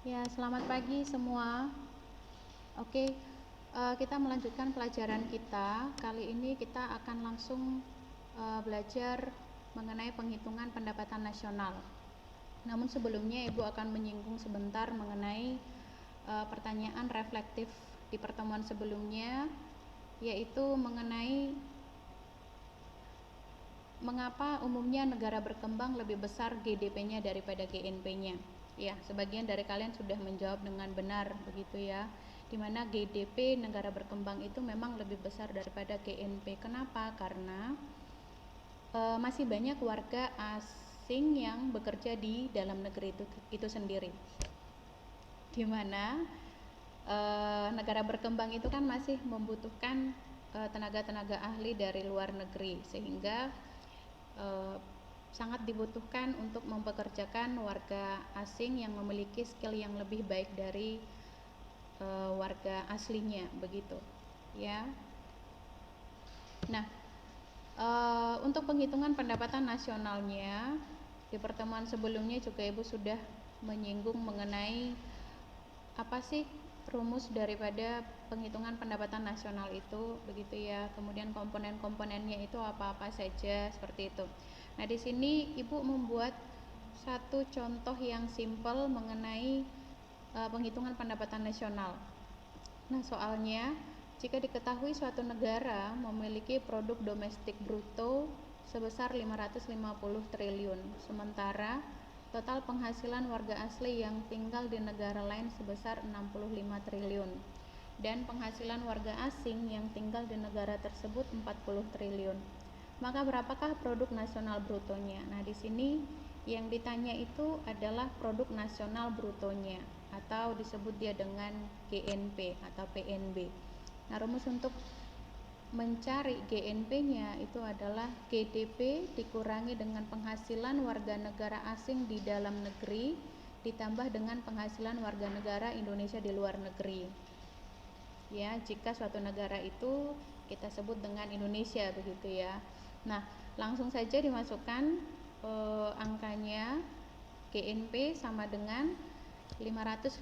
Ya, selamat pagi semua. Oke, kita melanjutkan pelajaran kita. Kali ini kita akan langsung belajar mengenai penghitungan pendapatan nasional. Namun sebelumnya Ibu akan menyinggung sebentar mengenai pertanyaan reflektif di pertemuan sebelumnya, yaitu mengenai mengapa umumnya negara berkembang lebih besar GDP-nya daripada GNP-nya. Ya, sebagian dari kalian sudah menjawab dengan benar begitu ya. Di mana GDP negara berkembang itu memang lebih besar daripada GNP. Kenapa? Karena masih banyak warga asing yang bekerja di dalam negeri itu sendiri. Di mana negara berkembang itu kan masih membutuhkan tenaga-tenaga ahli dari luar negeri, sehingga sangat dibutuhkan untuk mempekerjakan warga asing yang memiliki skill yang lebih baik dari warga aslinya begitu ya. Nah, untuk penghitungan pendapatan nasionalnya di pertemuan sebelumnya juga Ibu sudah menyinggung mengenai apa sih rumus daripada penghitungan pendapatan nasional itu begitu ya. Kemudian komponen-komponennya itu apa-apa saja seperti itu. Nah, di sini Ibu membuat satu contoh yang simpel mengenai penghitungan pendapatan nasional. Nah, soalnya jika diketahui suatu negara memiliki produk domestik bruto sebesar 550 triliun, sementara total penghasilan warga asli yang tinggal di negara lain sebesar 65 triliun dan penghasilan warga asing yang tinggal di negara tersebut 40 triliun. Maka berapakah produk nasional brutonya? Nah, di sini yang ditanya itu adalah produk nasional brutonya atau disebut dia dengan GNP atau PNB. Nah, rumus untuk mencari GNP-nya itu adalah GDP dikurangi dengan penghasilan warga negara asing di dalam negeri ditambah dengan penghasilan warga negara Indonesia di luar negeri. Ya, jika suatu negara itu kita sebut dengan Indonesia begitu ya. Nah, langsung saja dimasukkan angkanya. GNP sama dengan 550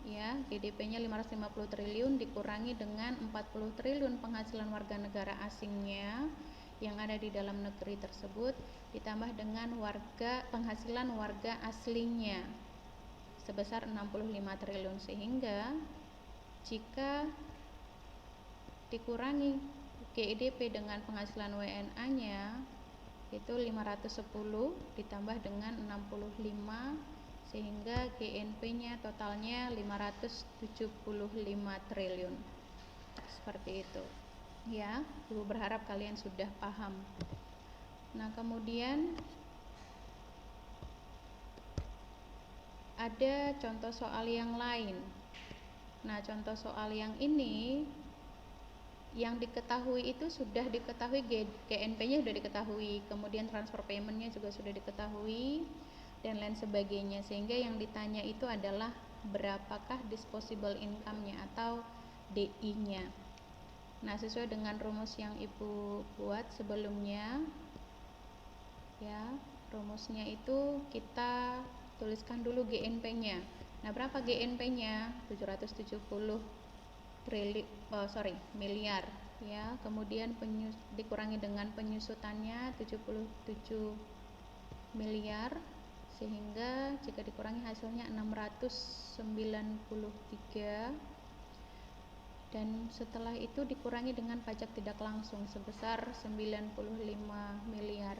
ya, GDP-nya 550 triliun dikurangi dengan 40 triliun penghasilan warga negara asingnya yang ada di dalam negeri tersebut ditambah dengan penghasilan warga aslinya sebesar 65 triliun, sehingga jika dikurangi GDP dengan penghasilan WNA-nya itu 510 ditambah dengan 65 sehingga GNP-nya totalnya 575 triliun. Seperti itu. Ya, Ibu berharap kalian sudah paham. Nah, kemudian ada contoh soal yang lain. Nah, contoh soal yang ini yang diketahui itu sudah diketahui, GNP-nya sudah diketahui, kemudian transfer payment-nya juga sudah diketahui dan lain sebagainya, sehingga yang ditanya itu adalah berapakah disposable income-nya atau DI-nya. Nah, sesuai dengan rumus yang Ibu buat sebelumnya ya, rumusnya itu kita tuliskan dulu GNP-nya. Nah, berapa GNP-nya? 770 miliar ya. Kemudian dikurangi dengan penyusutannya 77 miliar, sehingga jika dikurangi hasilnya 693, dan setelah itu dikurangi dengan pajak tidak langsung sebesar 95 miliar,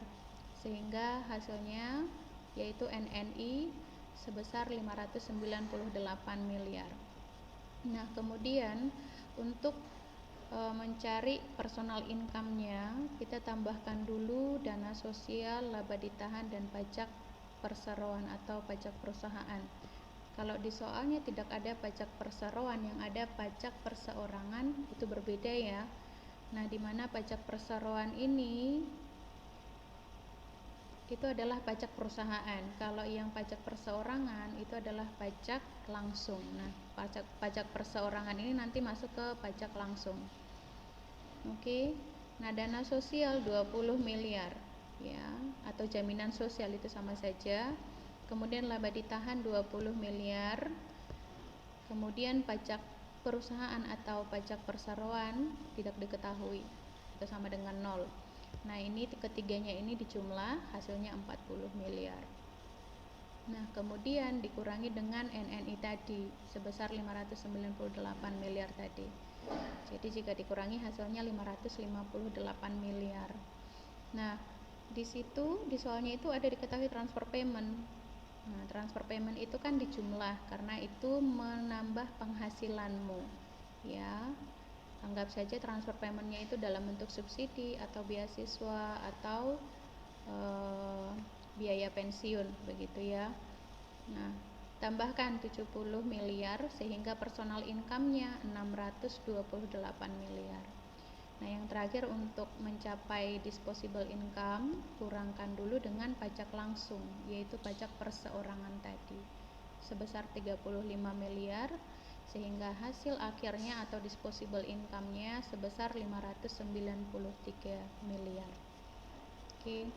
sehingga hasilnya yaitu NNI sebesar 598 miliar. Nah, kemudian untuk mencari personal income-nya, kita tambahkan dulu dana sosial, laba ditahan, dan pajak perseroan atau pajak perusahaan. Kalau di soalnya tidak ada pajak perseroan, yang ada pajak perseorangan, itu berbeda ya. Nah, di mana pajak perseroan ini itu adalah pajak perusahaan. Kalau yang pajak perseorangan itu adalah pajak langsung. Nah, pajak perseorangan ini nanti masuk ke pajak langsung. Oke. Nah, dana sosial 20 miliar ya, atau jaminan sosial itu sama saja. kemudian laba ditahan 20 miliar, kemudian pajak perusahaan atau pajak perseroan tidak diketahui, itu sama dengan 0. Nah, ini ketiganya ini dijumlah, hasilnya 40 miliar. Nah, kemudian dikurangi dengan NNI tadi sebesar 598 miliar tadi. Jadi jika dikurangi hasilnya 558 miliar. Nah, di situ di soalnya itu ada diketahui transfer payment. Nah, transfer payment itu kan dijumlah karena itu menambah penghasilanmu. Ya. Anggap saja transfer paymentnya itu dalam bentuk subsidi atau beasiswa atau biaya pensiun begitu ya. Nah, tambahkan 70 miliar sehingga personal income-nya 628 miliar. Nah, yang terakhir untuk mencapai disposable income, kurangkan dulu dengan pajak langsung, yaitu pajak perseorangan tadi, sebesar 35 miliar, sehingga hasil akhirnya atau disposable income-nya sebesar 593 miliar. Oke.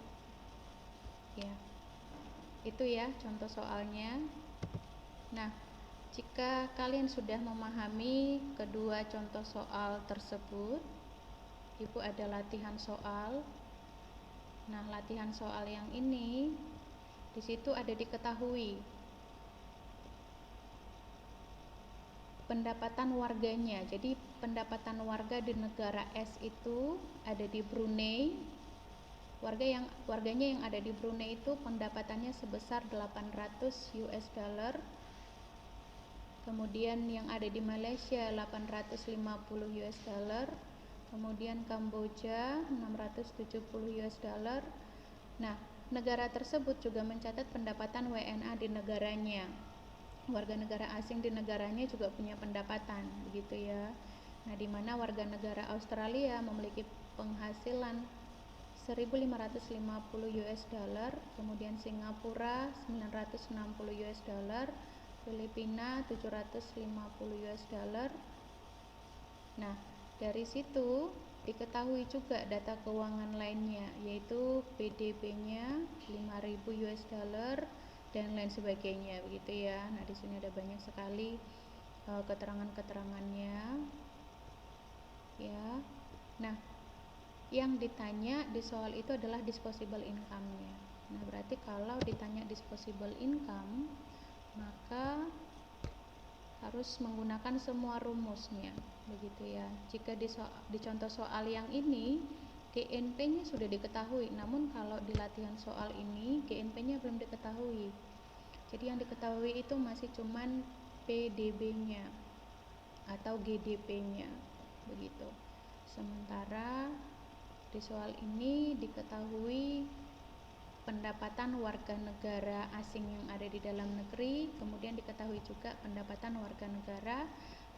Ya. Itu ya contoh soalnya. Nah, jika kalian sudah memahami kedua contoh soal tersebut, Ibu ada latihan soal. Nah, latihan soal yang ini di situ ada diketahui pendapatan warganya. Jadi pendapatan warga di negara S itu ada di Brunei. Warganya yang ada di Brunei itu pendapatannya sebesar 800 US dollar. Kemudian yang ada di Malaysia 850 US dollar. Kemudian Kamboja 670 US dollar. Nah, negara tersebut juga mencatat pendapatan WNA di negaranya. Warga negara asing di negaranya juga punya pendapatan, begitu ya. Nah, di mana warga negara Australia memiliki penghasilan 1.550 US dollar, kemudian Singapura 960 US dollar, Filipina 750 US dollar. Nah, dari situ diketahui juga data keuangan lainnya, yaitu PDB-nya 5.000 US dollar dan lain sebagainya, begitu ya. Nah, di sini ada banyak sekali keterangan-keterangannya. Ya. Nah, yang ditanya di soal itu adalah disposable income-nya. Nah, berarti kalau ditanya disposable income, maka harus menggunakan semua rumusnya, begitu ya. Jika di contoh soal yang ini GNP-nya sudah diketahui, namun kalau di latihan soal ini GNP-nya belum diketahui. Jadi yang diketahui itu masih cuman PDB-nya atau GDP-nya, begitu. Sementara di soal ini diketahui pendapatan warga negara asing yang ada di dalam negeri, kemudian diketahui juga pendapatan warga negara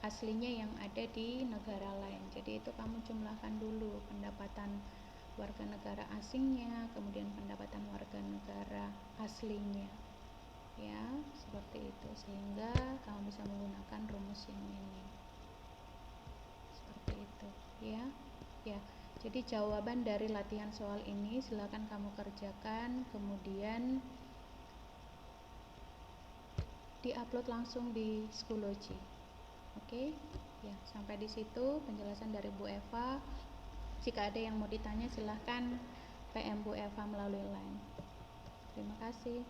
aslinya yang ada di negara lain. Jadi itu kamu jumlahkan dulu pendapatan warga negara asingnya, kemudian pendapatan warga negara aslinya. Ya, seperti itu, sehingga kamu bisa menggunakan rumus yang ini. Seperti itu, ya. Ya. Jadi jawaban dari latihan soal ini silakan kamu kerjakan, kemudian diupload langsung di Schoology. Oke? Ya, sampai di situ penjelasan dari Bu Eva. Jika ada yang mau ditanya silahkan PM Bu Eva melalui line. Terima kasih.